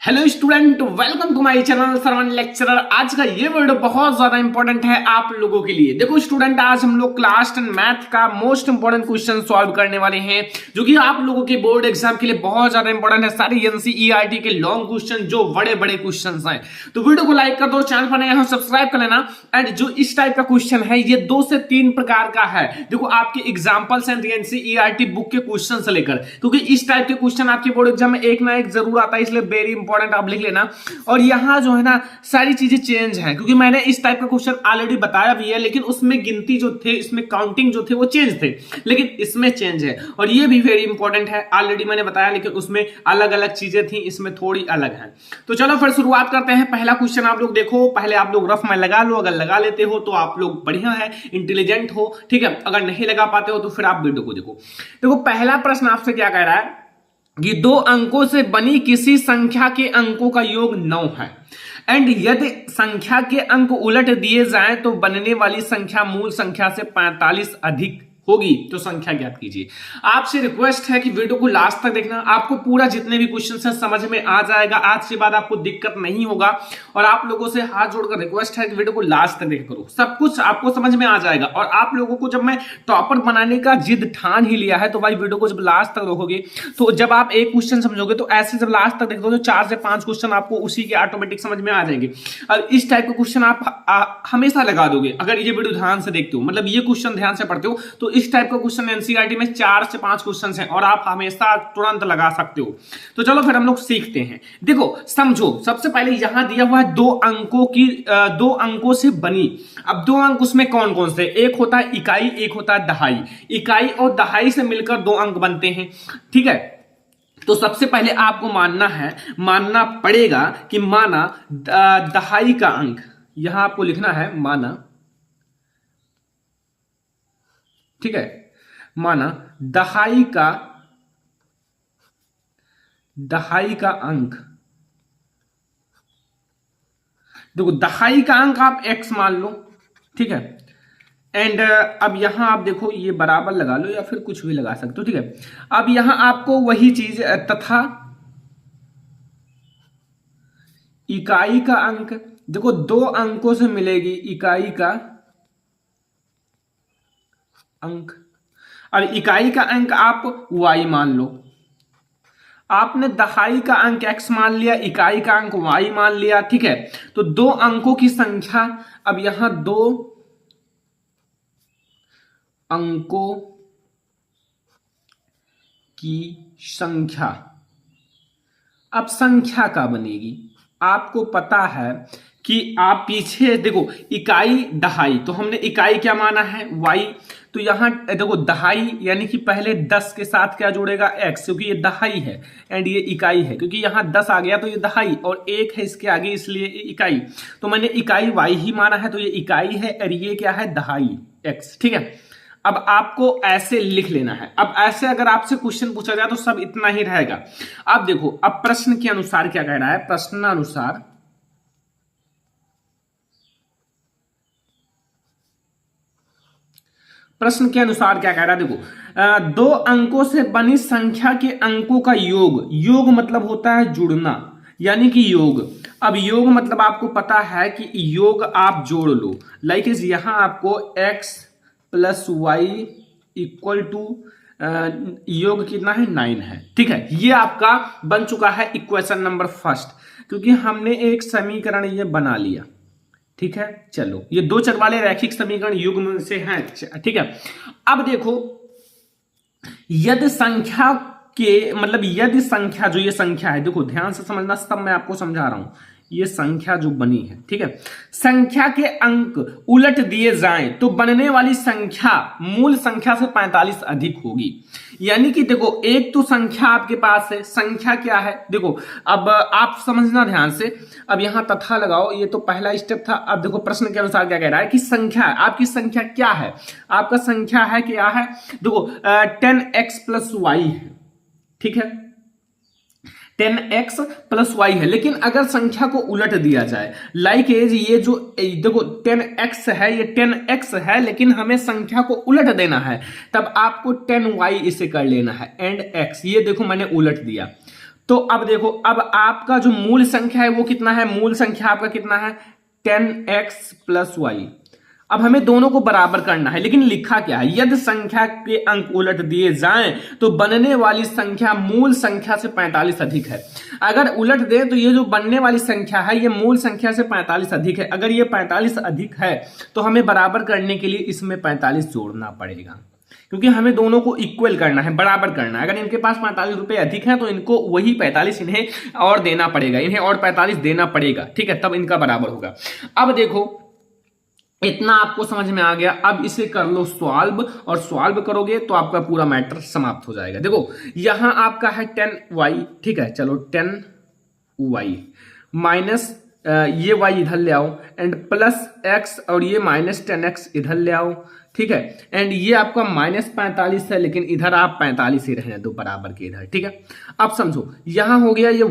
Hello student, welcome to my channel Sarvan lecturer. आज का ये वीडियो बहुत ज्यादा इंपॉर्टेंट है आप लोगों के लिए। देखो स्टूडेंट, आज हम लोग क्लास 10 मैथ का मोस्ट इंपॉर्टेंट क्वेश्चन सॉल्व करने वाले हैं, जो कि आप लोगों के बोर्ड एग्जाम के लिए बहुत ज्यादा इंपॉर्टेंट है। सारे एनसीईआरटी के लॉन्ग क्वेश्चन, जो बड़े बड़े क्वेश्चन हैं। तो वीडियो को लाइक कर दो, चैनल पर नए हो सब्सक्राइब कर लेना। एंड जो इस टाइप का क्वेश्चन है, ये 2 से 3 प्रकार का है। देखो आपके एग्जाम्पल्स एंड एनसीईआरटी बुक के क्वेश्चन से लेकर, क्योंकि इस टाइप के क्वेश्चन आपके बोर्ड एग्जाम में एक ना एक जरूर आता है, इसलिए वेरी इंपॉर्टेंट आप लिख लेना। और यहां जो है ना, सारी चीजें चेंज हैं, क्योंकि मैंने इस टाइप का क्वेश्चन ऑलरेडी बताया भी है, लेकिन उसमें गिनती जो थे, इसमें काउंटिंग जो थे वो चेंज थे, लेकिन इसमें चेंज है। और ये भी वेरी इंपॉर्टेंट है, ऑलरेडी मैंने बताया, लेकिन उसमें अलग अलग चीजें थी, इसमें थोड़ी अलग है। तो चलो फिर शुरुआत करते हैं। पहला क्वेश्चन आप लोग देखो, पहले आप लोग रफ में लगा लो। अगर लगा लेते हो तो आप लोग बढ़िया है, इंटेलिजेंट हो, ठीक है। अगर नहीं लगा पाते हो तो फिर आप वीडियो को देखो। पहला प्रश्न आपसे क्या कह रहा है कि 2 अंकों से बनी किसी संख्या के अंकों का योग 9 है, एंड यदि संख्या के अंक उलट दिए जाएं तो बनने वाली संख्या मूल संख्या से 45 अधिक होगी, तो संख्या ज्ञात कीजिए। आपसे रिक्वेस्ट है कि वीडियो को लास्ट तक देखना, आपको पूरा जितने भी क्वेश्चन है समझ में आ जाएगा। आज के बाद आपको दिक्कत नहीं होगा। और आप लोगों से हाथ जोड़कर रिक्वेस्ट है कि वीडियो को लास्ट तक देख करो, सब कुछ आपको समझ में आ जाएगा। और आप लोगों को जब मैं टॉपर बनाने का जिद ठान ही लिया है, तो भाई वीडियो को जब लास्ट तक देखोगे, तो जब आप एक क्वेश्चन समझोगे, तो ऐसे जब लास्ट तक देखोगे तो 4 से 5 क्वेश्चन आपको उसी के ऑटोमेटिक समझ में आ जाएंगे। और इस टाइप के क्वेश्चन आप हमेशा लगा दोगे अगर ये वीडियो ध्यान से देखते हो, मतलब ये क्वेश्चन ध्यान से पढ़ते हो, तो इस टाइप का क्वेश्चन एनसीईआरटी में 4 से 5 क्वेश्चन हैं और आप हमेशा तुरंत लगा सकते हो। तो चलो फिर हम लोग सीखते हैं। देखो समझो, सबसे पहले यहां दिया हुआ है 2 अंकों की 2 अंकों से बनी। अब 2 अंक उसमें कौन कौन से? एक होता है इकाई, एक होता है दहाई। इकाई और दहाई से मिलकर 2 अंक बनते हैं, ठीक है। तो सबसे पहले आपको मानना पड़ेगा कि माना दहाई का अंक, यहां आपको लिखना है माना, ठीक है। माना दहाई का अंक, देखो दहाई का अंक आप x मान लो, ठीक है। एंड अब यहां आप देखो, ये बराबर लगा लो या फिर कुछ भी लगा सकते हो, ठीक है। अब यहां आपको वही चीज तथा इकाई का अंक, देखो 2 अंकों से मिलेगी इकाई का अंक। अब इकाई का अंक आप y मान लो, आपने दहाई का अंक x मान लिया, इकाई का अंक y मान लिया, ठीक है। तो 2 अंकों की संख्या, अब यहां 2 अंकों की संख्या, अब संख्या का बनेगी। आपको पता है कि आप पीछे देखो, इकाई दहाई, तो हमने इकाई क्या माना है? y। तो यहां देखो दहाई यानी कि पहले 10 के साथ क्या जोड़ेगा? x, क्योंकि ये दहाई है एंड ये इकाई है, क्योंकि यहां 10 आ गया तो ये दहाई, और 1 है इसके आगे, इसलिए इकाई। तो मैंने इकाई y ही माना है, तो ये इकाई है और ये क्या है? दहाई x, ठीक है। अब आपको ऐसे लिख लेना है। अब ऐसे अगर आपसे क्वेश्चन पूछा जाए तो सब इतना ही रहेगा। अब देखो, अब प्रश्न के अनुसार क्या कह रहा है? प्रश्न के अनुसार क्या कह रहा है? देखो 2 अंकों से बनी संख्या के अंकों का योग मतलब होता है जुड़ना, यानी कि योग। अब योग मतलब आपको पता है कि योग आप जोड़ लो, लाइक यहां आपको x plus y equal to योग कितना है? 9 है, ठीक है। ये आपका बन चुका है इक्वेशन नंबर फर्स्ट, क्योंकि हमने एक समीकरण ये बना लिया, ठीक है। चलो, ये 2 चर वाले रैखिक समीकरण युग्म से हैं, ठीक है। अब देखो, यदि संख्या के मतलब यदि संख्या, जो ये संख्या है, देखो ध्यान से समझना, सब मैं आपको समझा रहा हूं। ये संख्या जो बनी है, ठीक है, संख्या के अंक उलट दिए जाएं तो बनने वाली संख्या मूल संख्या से 45 अधिक होगी। यानी कि देखो, एक तो संख्या आपके पास है, संख्या क्या है? देखो अब आप समझना ध्यान से। अब यहां तथा लगाओ, ये तो पहला स्टेप था। अब देखो प्रश्न के अनुसार क्या कह रहा है कि संख्या, आपकी संख्या क्या है? आपका संख्या है क्या है? देखो 10x प्लस वाई है, ठीक है। 10x प्लस वाई है, लेकिन अगर संख्या को उलट दिया जाए, लाइक एज ये जो देखो 10x है, ये 10x है, लेकिन हमें संख्या को उलट देना है, तब आपको 10y इसे कर लेना है एंड x, ये देखो मैंने उलट दिया। तो अब देखो, अब आपका जो मूल संख्या है वो कितना है, मूल संख्या आपका कितना है 10x प्लस वाई। अब हमें दोनों को बराबर करना है, लेकिन लिखा क्या है, यदि संख्या के अंक उलट दिए जाएं तो बनने वाली संख्या मूल संख्या से 45 अधिक है। अगर उलट दे तो ये जो बनने वाली संख्या है ये मूल संख्या से 45 अधिक है। अगर ये 45 अधिक है तो हमें बराबर करने के लिए इसमें 45 जोड़ना पड़ेगा, क्योंकि हमें दोनों को इक्वल करना है, बराबर करना है। अगर इनके पास 45 रुपए अधिक है तो इनको वही 45 इन्हें और देना पड़ेगा, इन्हें और 45 देना पड़ेगा, ठीक है, तब इनका बराबर होगा। अब देखो इतना आपको समझ में आ गया। अब इसे कर लो सॉल्व, और सॉल्व करोगे तो आपका पूरा मैटर समाप्त हो जाएगा। देखो यहां आपका है 10y, ठीक है, चलो 10y माइनस ये y इधर ले आओ एंड प्लस x, और ये माइनस 10x इधर ले आओ, ठीक है, एंड ये आपका माइनस 45 है, लेकिन इधर आप 45 ही रहने दो बराबर के इधर, ठीक है। अब समझो यहां हो गया ये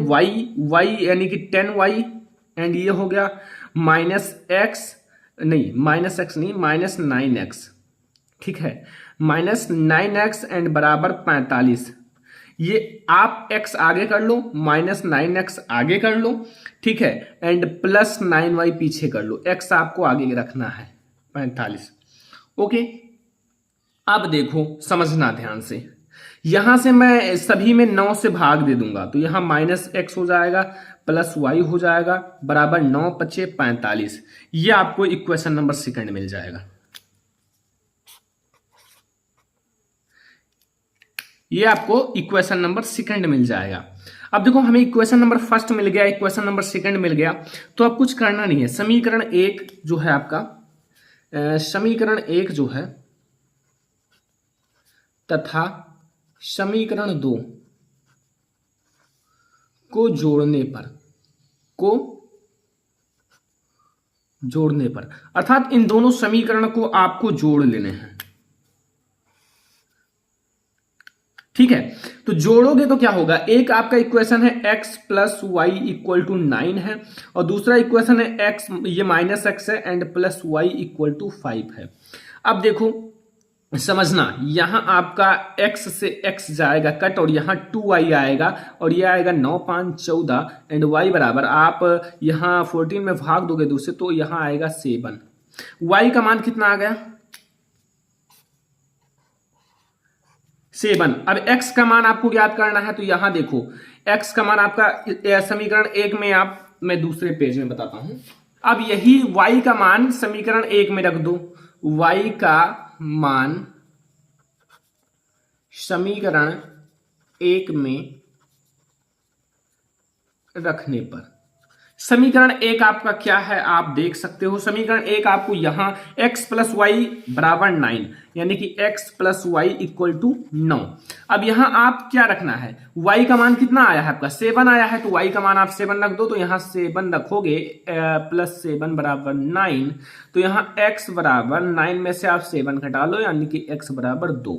y यानी कि 10y, एंड ये हो गया माइनस x नहीं, माइनस x नहीं, माइनस 9x, ठीक है, माइनस 9x एंड बराबर 45। ये आप x आगे कर लो, माइनस 9x आगे कर लो, ठीक है, एंड प्लस 9y पीछे कर लो, x आपको आगे रखना है 45। ओके, अब देखो समझना ध्यान से, यहां से मैं सभी में 9 से भाग दे दूंगा तो यहां माइनस x हो जाएगा प्लस y हो जाएगा बराबर 9 पचे 45। ये आपको इक्वेशन नंबर सेकंड मिल जाएगा। ये आपको इक्वेशन नंबर सेकंड मिल जाएगा। अब देखो हमें इक्वेशन नंबर फर्स्ट मिल गया, इक्वेशन नंबर सेकंड मिल गया, तो अब कुछ करना नहीं है। समीकरण 1 जो है आपका, समीकरण 1 जो है तथा समीकरण 2 को जोड़ने पर अर्थात इन दोनों समीकरण को आपको जोड़ लेने हैं, ठीक है। तो जोड़ोगे तो क्या होगा, एक आपका इक्वेशन है x plus y equal to 9 है, और दूसरा इक्वेशन है x ये माइनस x है and plus y equal to 5 है। अब देखो समझना, यहां आपका x से x जाएगा कट और यहां 2y आएगा, और ये आएगा 9 5 14 एंड y बराबर, आप यहां 14 में भाग दोगे 2 से तो यहां आएगा 7। y का मान कितना आ गया 7। अब x का मान आपको ज्ञात करना है, तो यहां देखो x का मान आपका समीकरण 1 में, मैं दूसरे पेज में बताता हूं। अब यही y का मान समीकरण 1 में रख दो, y का मान समीकरण 1 में रखने पर, समीकरण 1 आपका क्या है आप देख सकते हो। समीकरण 1 आपको यहां x प्लस वाई बराबर 9 यानी कि x plus y equal to 9। अब यहां आप क्या रखना है, y का मान कितना आया है आपका 7 आया है, तो y का मान आप 7 रख दो, तो यहां 7 रखोगे प्लस 7 बराबर 9, तो यहां x बराबर 9 में से आप 7 घटा लो यानी कि x बराबर 2,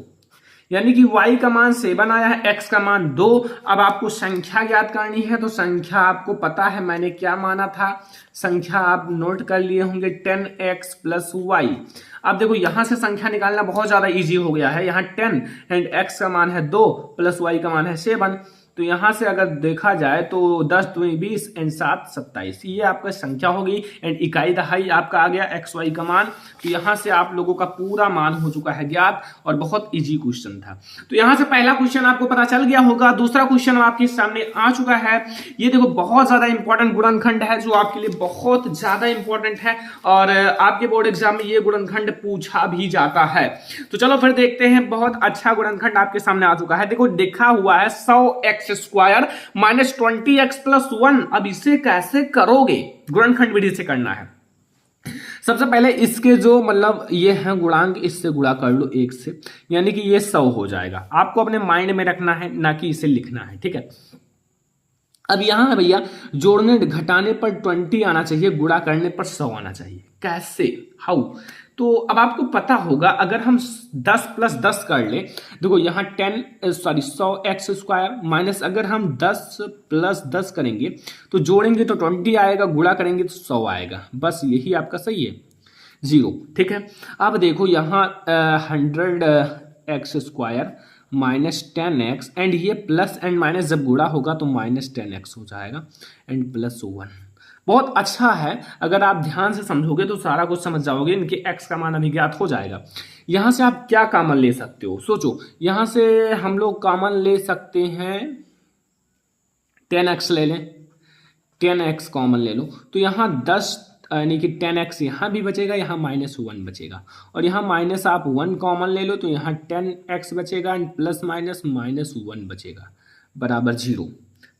यानी कि y का मान 7 आया है, x का मान 2। अब आपको संख्या ज्ञात करनी है, तो संख्या आपको पता है मैंने क्या माना था, संख्या आप नोट कर लिए होंगे 10x प्लस वाई। अब देखो यहां से संख्या निकालना बहुत ज्यादा इजी हो गया है, यहां 10 एंड x का मान है 2 प्लस y का मान है 7, तो यहां से अगर देखा जाए तो 10 2 20 एंड 7 27, ये आपका संख्या होगी एंड इकाई दहाई आपका आ गया एक्स वाई का मान। तो यहां से आप लोगों का पूरा मान हो चुका है ज्ञात, और बहुत इजी क्वेश्चन था। तो यहां से पहला क्वेश्चन आपको पता चल गया होगा। दूसरा क्वेश्चन आपके सामने आ चुका है, ये देखो बहुत ज्यादा इंपॉर्टेंट गुणनखंड है जो आपके लिए बहुत ज्यादा इंपॉर्टेंट है, और आपके बोर्ड एग्जाम में ये गुणनखंड पूछा भी जाता है। तो चलो फिर देखते हैं, बहुत अच्छा गुणनखंड आपके सामने आ चुका है। देखो लिखा हुआ है 100x square minus 20x plus 1। अब इसे कैसे करोगे, गुणनखंड विधि से करना है। सबसे पहले इसके जो मतलब ये है गुणांक, इससे गुणा कर लो 1 से, यानी कि ये 100 हो जाएगा। आपको अपने माइंड में रखना है, ना कि इसे लिखना है, ठीक है। अब यहां भैया जोड़ने घटाने पर 20 आना चाहिए, गुणा करने पर 100 आना चाहिए। कैसे, हाउ? तो अब आपको पता होगा, अगर हम 10 प्लस 10 कर ले, देखो यहाँ 100x स्क्वायर माइनस अगर हम 10 प्लस 10 करेंगे तो जोड़ेंगे तो 20 आएगा, गुणा करेंगे तो 100 आएगा। बस यही आपका सही है, 0, ठीक है। अब देखो यहाँ 100x स्क्वायर -10x एंड ये प्लस एंड माइनस जब गुणा होगा तो -10x हो जाएगा एंड +1। बहुत अच्छा है, अगर आप ध्यान से समझोगे तो सारा कुछ समझ जाओगे, इनके x का मान अभी ज्ञात हो जाएगा। यहां से आप क्या कॉमन ले सकते हो, सोचो। यहां से हम लोग कॉमन ले सकते हैं 10x ले लें, 10x कॉमन ले लो तो यहाँ 10 यानी कि 10x यहाँ भी बचेगा, यहाँ -1 बचेगा, और यहाँ माइनस आप 1 कॉमन ले लो तो यहाँ 10x बचेगा एंड प्लस माइनस -1 बचेगा बराबर 0।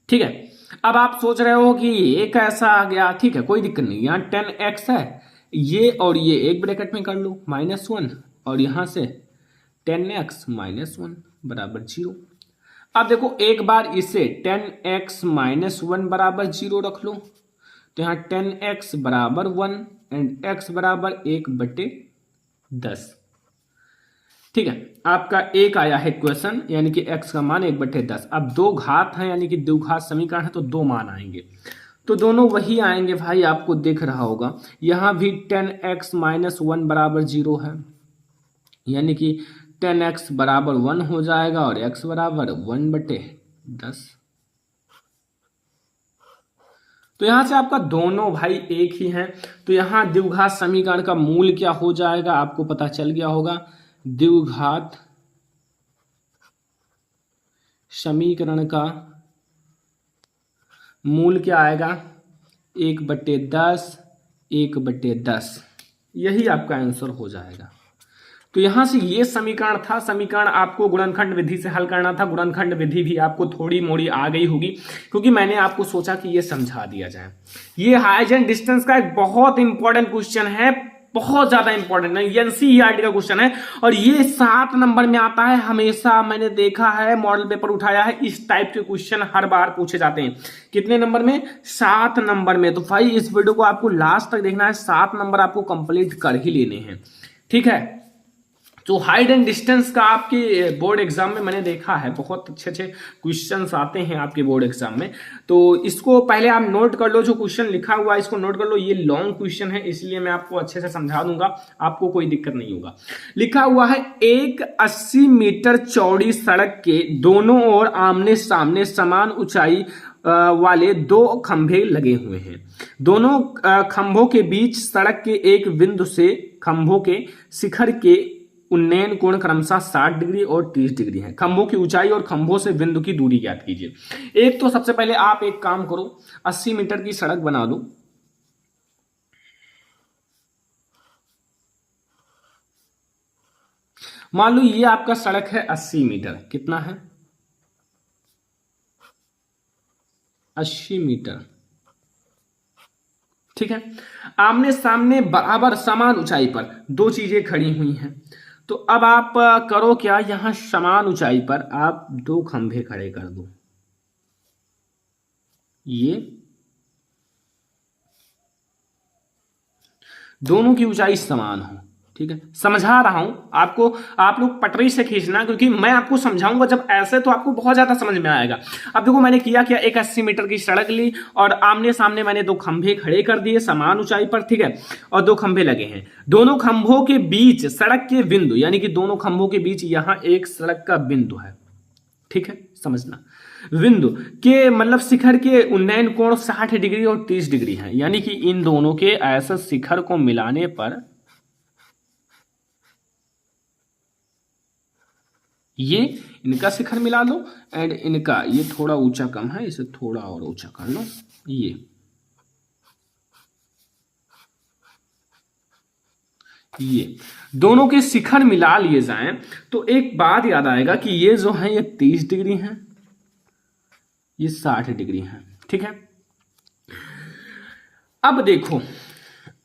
ठीक है, अब आप सोच रहे हो कि ये कैसा आ गया। ठीक है, कोई दिक्कत नहीं, यहाँ 10x है, ये और ये एक ब्रैकेट में कर लो -1, और यहाँ से 10x -1 बराबर 0। अब देखो एक बार इसे 10x -1 बराबर 0 रख लो तो यहाँ 10x बराबर 1 एंड x बराबर 1/10। ठीक है, आपका एक आया है क्वेश्चन, यानी कि x का मान 1/10। अब दो घात है यानी कि द्विघात समीकरण है तो दो मान आएंगे, तो दोनों वही आएंगे भाई, आपको दिख रहा होगा। यहाँ भी 10x -1 बराबर 0 है, यानी कि 10x बराबर 1 हो जाएगा और x बराबर 1/10। तो यहां से आपका दोनों भाई एक ही हैं, तो यहां द्विघात समीकरण का मूल क्या हो जाएगा आपको पता चल गया होगा। द्विघात समीकरण का मूल क्या आएगा, 1/10, 1/10, यही आपका आंसर हो जाएगा। तो यहां से ये समीकरण था, समीकरण आपको गुणनखंड विधि से हल करना था। गुणनखंड विधि भी आपको थोड़ी मोड़ी आ गई होगी, क्योंकि मैंने आपको सोचा कि ये समझा दिया जाए। ये हाइट एंड डिस्टेंस का एक बहुत इंपॉर्टेंट क्वेश्चन है, बहुत ज्यादा इंपॉर्टेंट है, एनसीईआरटी का क्वेश्चन है, और ये 7 नंबर में आता है। हमेशा मैंने देखा है, मॉडल पेपर उठाया है, इस टाइप के क्वेश्चन हर बार पूछे जाते हैं। कितने नंबर में? 7 नंबर में। तो भाई इस वीडियो को आपको लास्ट तक देखना है, 7 नंबर आपको कंप्लीट कर ही लेने हैं। ठीक है, तो हाइट एंड डिस्टेंस का आपके बोर्ड एग्जाम में मैंने देखा है, बहुत अच्छे अच्छे क्वेश्चंस आते हैं आपके बोर्ड एग्जाम में। तो इसको पहले आप नोट कर लो, जो क्वेश्चन लिखा हुआ है इसको नोट कर लो। ये लॉन्ग क्वेश्चन है, इसलिए मैं आपको अच्छे से समझा दूंगा, आपको कोई दिक्कत नहीं होगा। लिखा हुआ है, एक 80 मीटर चौड़ी सड़क के दोनों ओर आमने सामने समान ऊंचाई वाले 2 खंभे लगे हुए हैं। दोनों खंभों के बीच सड़क के एक बिंदु से खंभों के शिखर के उन्नयन कोण क्रमशः 60 डिग्री और 30 डिग्री है। खंभों की ऊंचाई और खंभों से बिंदु की दूरी ज्ञात कीजिए। एक तो सबसे पहले आप एक काम करो, 80 मीटर की सड़क बना लो। मान लो ये आपका सड़क है 80 मीटर, कितना है? 80 मीटर। ठीक है, आमने सामने बराबर समान ऊंचाई पर 2 चीजें खड़ी हुई हैं। तो अब आप करो क्या, यहां समान ऊंचाई पर आप 2 खंभे खड़े कर दो। ये दोनों की ऊंचाई समान हो। ठीक है, समझा रहा हूं आपको, आप लोग पटरी से खींचना, क्योंकि मैं आपको समझाऊंगा जब ऐसे तो आपको बहुत ज्यादा समझ में आएगा। अब देखो मैंने किया क्या, एक 80 मीटर की सड़क ली और आमने सामने मैंने 2 खंभे खड़े कर दिए समान ऊंचाई पर। ठीक है, और 2 खंभे लगे हैं, दोनों खंभों के बीच सड़क के बिंदु, यानी कि दोनों खंभों के बीच यहां एक सड़क का बिंदु है। ठीक है, समझना, बिंदु के मतलब शिखर के उन्नयन कोण 60 डिग्री और 30 डिग्री है, यानी कि इन दोनों के ऐसे शिखर को मिलाने पर ये इनका शिखर मिला लो एंड इनका, ये थोड़ा ऊंचा कम है, इसे थोड़ा और ऊंचा कर लो। ये दोनों के शिखर मिला लिए जाएं तो एक बात याद आएगा कि ये जो है ये 30 डिग्री है, ये 60 डिग्री है। ठीक है, अब देखो,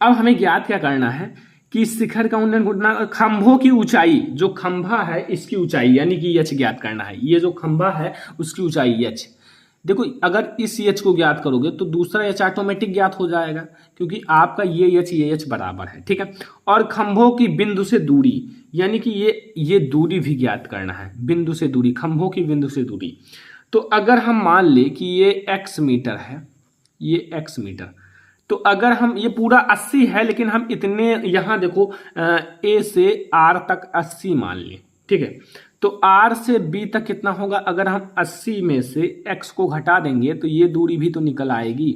अब हमें ज्ञात क्या करना है कि शिखर का उन्नयन घटना, खंभों की ऊंचाई, जो खंभा है इसकी ऊंचाई यानी कि एच ज्ञात करना है। ये जो खंभा है उसकी ऊंचाई एच। देखो अगर इस एच को ज्ञात करोगे तो दूसरा एच ऑटोमेटिक ज्ञात हो जाएगा, क्योंकि आपका ये एच बराबर है। ठीक है, और खंभों की बिंदु से दूरी, यानी कि ये दूरी भी ज्ञात करना है, बिंदु से दूरी, खंभों की बिंदु से दूरी। तो अगर हम मान ले कि ये x मीटर है, ये x मीटर, तो अगर हम, ये पूरा 80 है लेकिन हम इतने यहां देखो a से r तक 80 मान लें। ठीक है, तो आर से बी तक कितना होगा, अगर हम 80 में से एक्स को घटा देंगे तो ये दूरी भी तो निकल आएगी।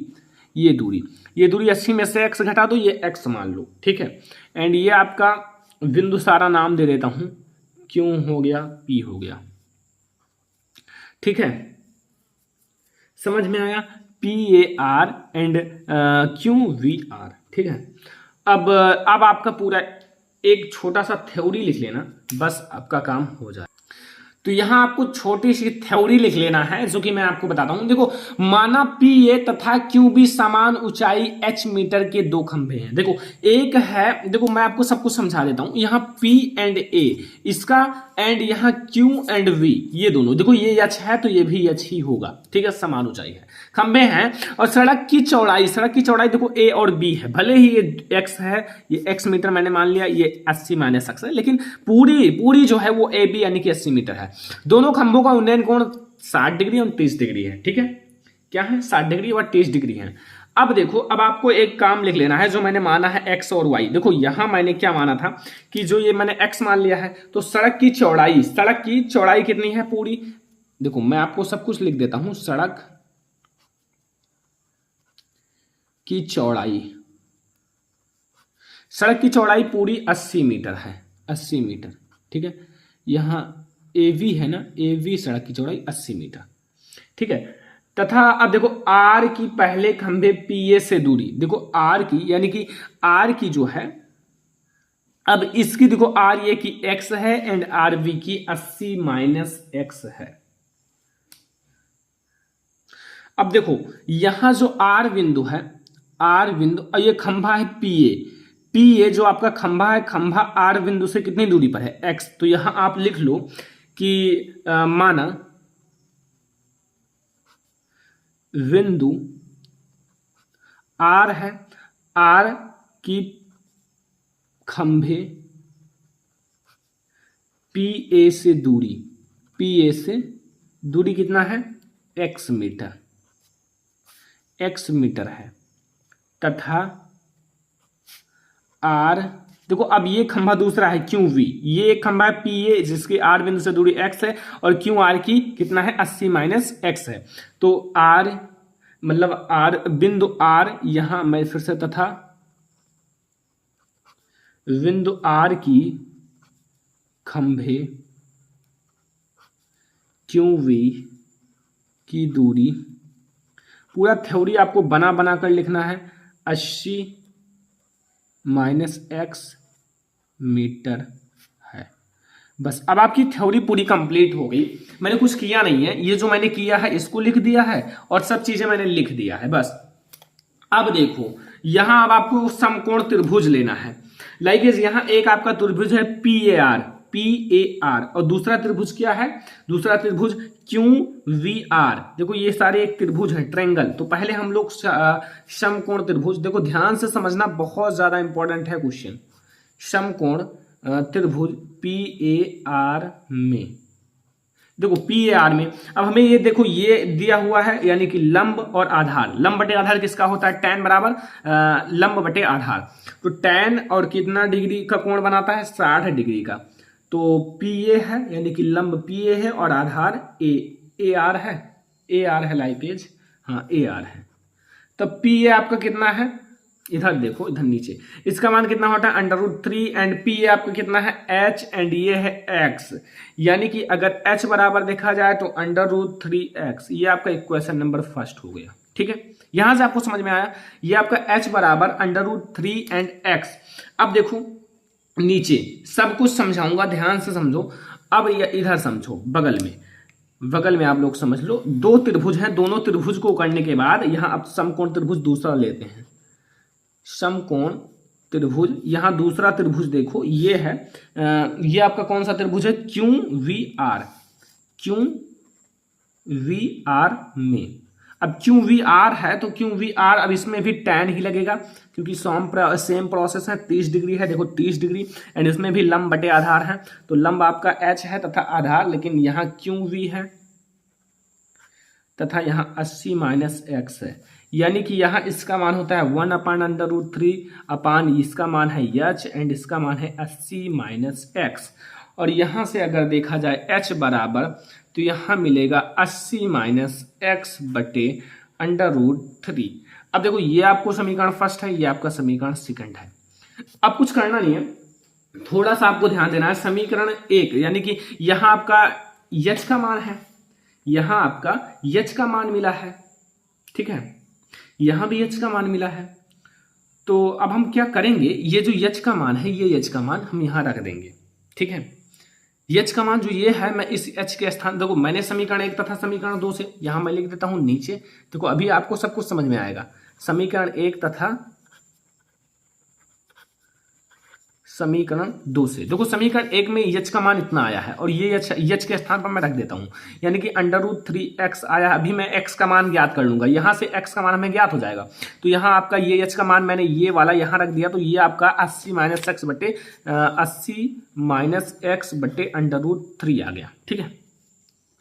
ये दूरी 80 में से एक्स घटा दो, ये एक्स मान लो, ठीक है। एंड ये आपका बिंदु सारा नाम दे देता हूं, क्यों हो गया, पी हो गया, ठीक है। समझ में आया, P A R and Q V R, ठीक है। अब आपका पूरा एक छोटा सा थ्योरी लिख लेना, बस आपका काम हो जाए। तो यहां आपको छोटी सी थ्योरी लिख लेना है, जो कि मैं आपको बताता हूं। देखो, माना पी ए तथा क्यू बी समान ऊंचाई एच मीटर के दो खंभे हैं। देखो, एक है, देखो मैं आपको सब कुछ समझा देता हूं। यहां पी एंड ए इसका, एंड यहां क्यू एंड वी, ये दोनों, देखो ये एच है तो ये भी एच ही होगा, ठीक है। समान ऊंचाई है, खंभे हैं, और सड़क की चौड़ाई देखो ए और बी है। भले ही ये एक्स है, ये एक्स मीटर मैंने मान लिया, ये 80 माइनस एक्स है, लेकिन पूरी जो है वो ए बी यानी कि 80 मीटर है। दोनों खंभों का उन्नयन कोण 60 डिग्री और 30 डिग्री है, ठीक है। क्या है, 60 डिग्री और 30 डिग्री है। अब देखो, अब आपको एक काम लिख लेना है, जो मैंने माना है एक्स और वाई। देखो यहां मैंने क्या माना था कि जो ये मैंने एक्स मान लिया है, तो सड़क की चौड़ाई कितनी है पूरी। देखो मैं आपको सब कुछ लिख देता हूं, सड़क की चौड़ाई पूरी 80 मीटर है, 80 मीटर, ठीक है। यहां एवी है ना, एवी सड़क की चौड़ाई 80 मीटर, ठीक है। तथा अब देखो आर की पहले खंभे पीए से दूरी, देखो आर की यानी कि आर की जो है, अब इसकी देखो आर ये की एक्स है एंड आर वी की 80 माइनस एक्स है। अब देखो यहां जो आर बिंदु है, आर बिंदु, और ये खंभा है पीए जो आपका खंभा है, खंभा आर बिंदु से कितनी दूरी पर है, एक्स। तो यहां आप लिख लो कि माना बिंदु आर है, आर की खंभे पीए से दूरी कितना है, एक्स मीटर है। तथा आर, देखो अब ये खंभा दूसरा है क्यू वी, ये एक खंभा है पी ए जिसकी आर बिंदु से दूरी एक्स है, और क्यू आर की कितना है 80 माइनस एक्स है। तो आर मतलब आर बिंदु आर, यहां मैं फिर से, तथा बिंदु आर की खंभे क्यू वी की दूरी, पूरा थ्योरी आपको बना कर लिखना है, 80 माइनस एक्स मीटर है। बस अब आपकी थ्योरी पूरी कंप्लीट हो गई। मैंने कुछ किया नहीं है, ये जो मैंने किया है इसको लिख दिया है और सब चीजें मैंने लिख दिया है, बस। अब देखो यहां अब आपको समकोण त्रिभुज लेना है। लाइक यहां एक आपका त्रिभुज है पी ए आर, और दूसरा त्रिभुज क्या है, दूसरा त्रिभुज क्यू वी आर। देखो ये सारे एक त्रिभुज है, ट्रायंगल। तो पहले हम लोग समकोण त्रिभुज, देखो ध्यान से समझना, बहुत ज्यादा इंपॉर्टेंट है क्वेश्चन। समकोण त्रिभुज पी ए आर में, देखो पी ए आर में, अब हमें ये देखो ये दिया हुआ है, यानी कि लंब और आधार। लंब बटे आधार किसका होता है, tan बराबर लंब बटे आधार। तो tan और कितना डिग्री का कोण बनाता है, 60 डिग्री का। तो पी ए है, यानी कि लंब पी ए है और आधार ए आर है लाइपेज, हाँ ए आर है। तब पी ए आपका कितना है, इधर देखो, इधर नीचे इसका मान कितना होता है √3, एंड पी ए आपका कितना है h, एंड ये है x। यानी कि अगर h बराबर देखा जाए तो √3x, ये आपका इक्वेशन नंबर फर्स्ट हो गया, ठीक है। यहां से आपको समझ में आया, ये आपका h बराबर √3 एंड x। अब देखो नीचे सब कुछ समझाऊंगा, ध्यान से समझो। अब ये इधर समझो, बगल में आप लोग समझ लो, दो त्रिभुज हैं, दोनों त्रिभुज को करने के बाद यहां अब समकोण त्रिभुज दूसरा लेते हैं। समकोण त्रिभुज, यहां दूसरा त्रिभुज देखो ये है, ये आपका कौन सा त्रिभुज है, क्यू वी आर में। अब क्यू वी आर है तो क्यू वी आर, अब इसमें भी tan ही लगेगा, क्योंकि सेम प्रोसेस है, 30 डिग्री है, देखो 30 डिग्री, एंड इसमें भी लंब बटे आधार है। तो लंब आपका h है तथा आधार, लेकिन यहाँ क्यू वी है तथा यहाँ 80 माइनस एक्स है। यानी कि यहाँ इसका मान होता है 1/√3 अपान, इसका मान है h, एंड इसका मान है 80 माइनस एक्स। और यहां से अगर देखा जाए h बराबर, तो यहां मिलेगा 80 माइनस एक्स बटे √3। अब देखो ये आपको समीकरण फर्स्ट है, ये आपका समीकरण सेकंड है। अब कुछ करना नहीं है, थोड़ा सा आपको ध्यान देना है। समीकरण एक यानी कि यहां आपका h का मान है, यहां आपका h का मान मिला है, ठीक है, यहां भी h का मान मिला है। तो अब हम क्या करेंगे, ये जो h का मान है, ये h का मान हम यहां रख देंगे, ठीक है। h का मान जो ये है, मैं इस h के स्थान, देखो मैंने समीकरण 1 तथा समीकरण 2 से यहां मैं लिख देता हूं नीचे। देखो अभी आपको सब कुछ समझ में आएगा। समीकरण 1 तथा समीकरण 2 से, देखो समीकरण 1 में h का मान इतना आया है और ये h के स्थान पर मैं रख देता हूं, यानी कि √3x आया। अभी मैं x का मान ज्ञात कर लूंगा, यहां से x का मान हमें ज्ञात हो जाएगा। तो यहां आपका ये h का मान मैंने ये वाला यहां रख दिया, तो ये आपका 80 माइनस x बटे √3 आ गया, ठीक है।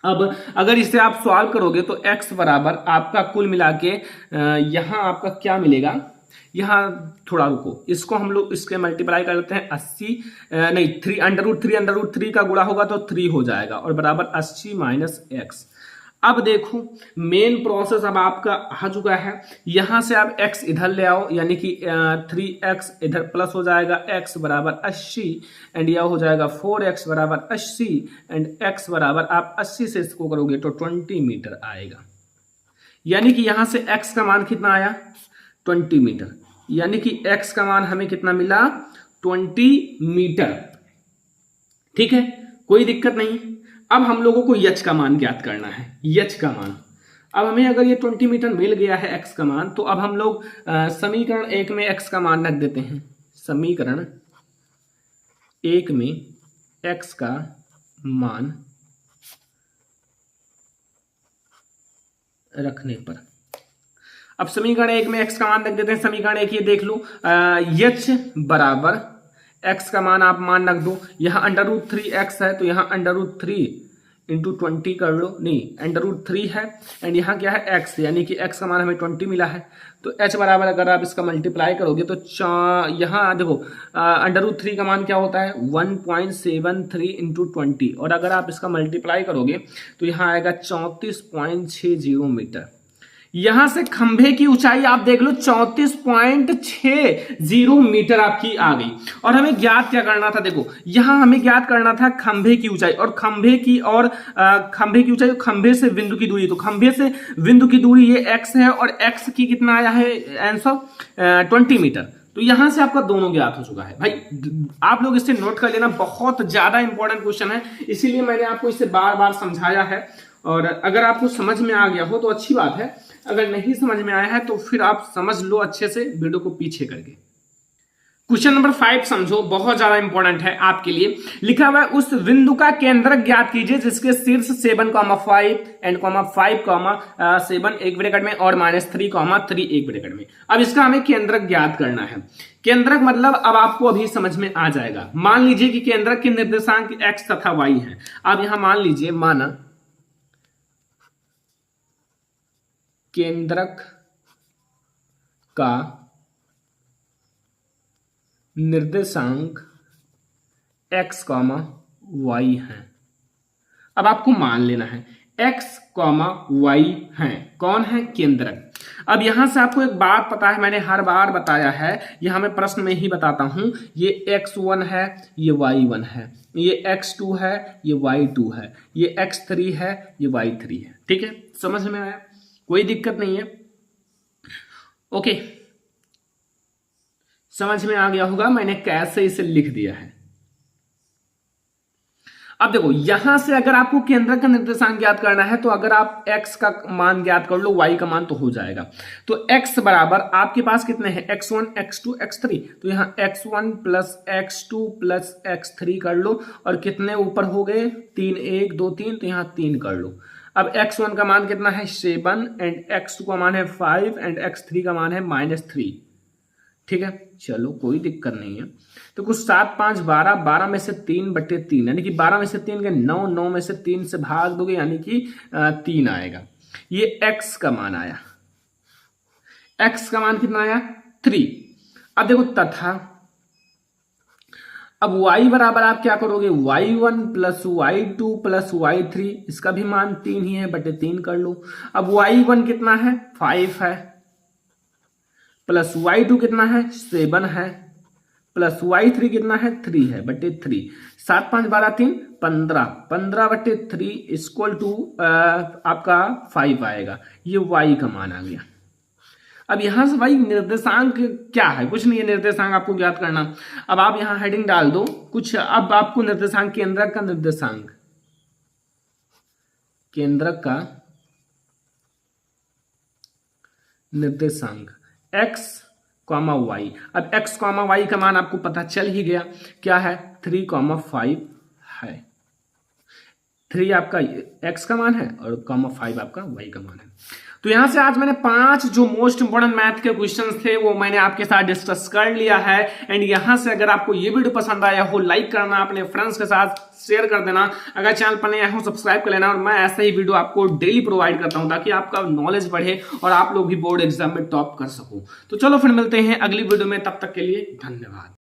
अब अगर इसे आप सॉल्व करोगे तो x बराबर आपका कुल मिला के यहां आपका क्या मिलेगा, यहां थोड़ा रुको, इसको हम लोग इसके मल्टीप्लाई कर लेते हैं। 80 नहीं 3 √3 का गुणा होगा तो 3 हो जाएगा और बराबर 80 माइनस एक्स। अब देखो मेन प्रोसेस अब आपका आ चुका है। यहां से आप x इधर ले आओ, यानी कि 3x इधर प्लस हो जाएगा, x बराबर 80 एंड यह हो जाएगा 4x बराबर 80 एंड x बराबर आप 80 से इसको करोगे तो 20 मीटर आएगा। यानी कि यहां से x का मान कितना आया, 20 मीटर, यानी कि x का मान हमें कितना मिला, 20 मीटर, ठीक है, कोई दिक्कत नहीं। अब हम लोगों को h का मान ज्ञात करना है, h का मान। अब हमें अगर ये 20 मीटर मिल गया है x का मान, तो अब हम लोग समीकरण 1 में x का मान रख देते हैं। समीकरण 1 में x का मान रखने पर, अब समीकरण 1 में x का मान रख देते हैं। समीकरण 1 ये देख लो, h बराबर x का मान आप मान रख दो, यहाँ √3x है तो यहाँ √3 इंटू 20 कर लो, नहीं √3 है एंड यहाँ क्या है x, यानी कि x का मान हमें 20 मिला है। तो h बराबर अगर आप इसका मल्टीप्लाई करोगे तो यहाँ देखो √3 का मान क्या होता है, 1.73 इंटू 20, और अगर आप इसका मल्टीप्लाई करोगे तो यहाँ आएगा 34.60 मीटर। यहां से खंभे की ऊंचाई आप देख लो 34.60 मीटर आपकी आ गई। और हमें ज्ञात क्या करना था, देखो यहां हमें ज्ञात करना था खंभे की ऊंचाई, और खंभे की ऊंचाई, खंभे से बिंदु की दूरी, तो खंभे से बिंदु की दूरी ये x है और x की कितना आया है आंसर 20 मीटर। तो यहां से आपका दोनों ज्ञात हो चुका है। भाई आप लोग इसे नोट कर लेना, बहुत ज्यादा इंपॉर्टेंट क्वेश्चन है, इसीलिए मैंने आपको इसे बार बार समझाया है। और अगर आपको समझ में आ गया हो तो अच्छी बात है, अगर नहीं समझ में आया है तो फिर आप समझ लो अच्छे से वीडियो को पीछे करके। क्वेश्चन नंबर 5 समझो, बहुत ज्यादा इंपॉर्टेंट है आपके लिए। लिखा हुआ है उस बिंदु का केंद्रक ज्ञात कीजिए जिसके शीर्ष 7,5 एंड 5,7 एक ब्रैकेट में और -3,3 एक ब्रैकेट में। अब इसका हमें केंद्रक ज्ञात करना है। केंद्रक मतलब अब आपको अभी समझ में आ जाएगा। मान लीजिए कि केंद्रक के निर्देशांक x तथा y है। अब यहां मान लीजिए, माना केंद्रक का निर्देशांक x, y है। अब आपको मान लेना है x, y है, कौन है, केंद्रक। अब यहां से आपको एक बात पता है, मैंने हर बार बताया है, यहां मैं प्रश्न में ही बताता हूं, ये x1 है, ये y1 है, ये x2 है, ये y2 है, ये x3 है, ये y3 है। ठीक है, समझ में आया, कोई दिक्कत नहीं है। ओके, समझ में आ गया होगा मैंने कैसे इसे लिख दिया है। अब देखो यहां से अगर आपको केंद्रक का निर्देशांक ज्ञात करना है तो अगर आप x का मान ज्ञात कर लो, y का मान तो हो जाएगा। तो x बराबर आपके पास कितने हैं, x1, x2, x3, तो यहां x1 plus x2 plus x3 कर लो, और कितने ऊपर हो गए, 3, 1 2 3, तो यहां 3 कर लो। अब x1 का मान कितना है 7 एंड x2 का मान है 5 एंड x3 का मान है -3। ठीक है, चलो कोई दिक्कत नहीं है। तो कुछ 7, 5, 12, 12 में से 3/3, यानी कि 12 में से 3 के 9, 9 में से 3 से भाग दोगे यानी कि 3 आएगा। ये x का मान आया, x का मान कितना आया 3। अब देखो तथा अब y बराबर आप क्या करोगे, y1 plus y2 plus y3, इसका भी मान 3 ही है, बटे 3 कर लो। अब y1 कितना है, 5 है, प्लस y2 कितना है, 7 है, प्लस y3 कितना है, 3 है, बटे 3। 7 5 12 3 15, 15 बटे 3 इक्वल टू आपका 5 आएगा। ये y का मान आ गया। अब यहां से भाई निर्देशांक क्या है, कुछ नहीं है, निर्देशांक आपको ज्ञात करना। अब आप यहां हेडिंग डाल दो कुछ। अब आपको निर्देशांक केंद्रक का निर्देशांक, केंद्रक का निर्देशांक x, y। अब x, y का मान आपको पता चल ही गया, क्या है, 3, 5 है। 3 आपका x का मान है और 5 आपका y का मान है। तो यहां से आज मैंने 5 जो मोस्ट इंपोर्टेंट मैथ के क्वेश्चंस थे वो मैंने आपके साथ डिस्कस कर लिया है। एंड यहां से अगर आपको ये वीडियो पसंद आया हो, लाइक करना, अपने फ्रेंड्स के साथ शेयर कर देना, अगर चैनल पर नए आए हो सब्सक्राइब कर लेना। और मैं ऐसा ही वीडियो आपको डेली प्रोवाइड करता हूं ताकि आपका नॉलेज बढ़े और आप लोग भी बोर्ड एग्जाम में टॉप कर सको। तो चलो फिर मिलते हैं अगली वीडियो में, तब तक के लिए धन्यवाद।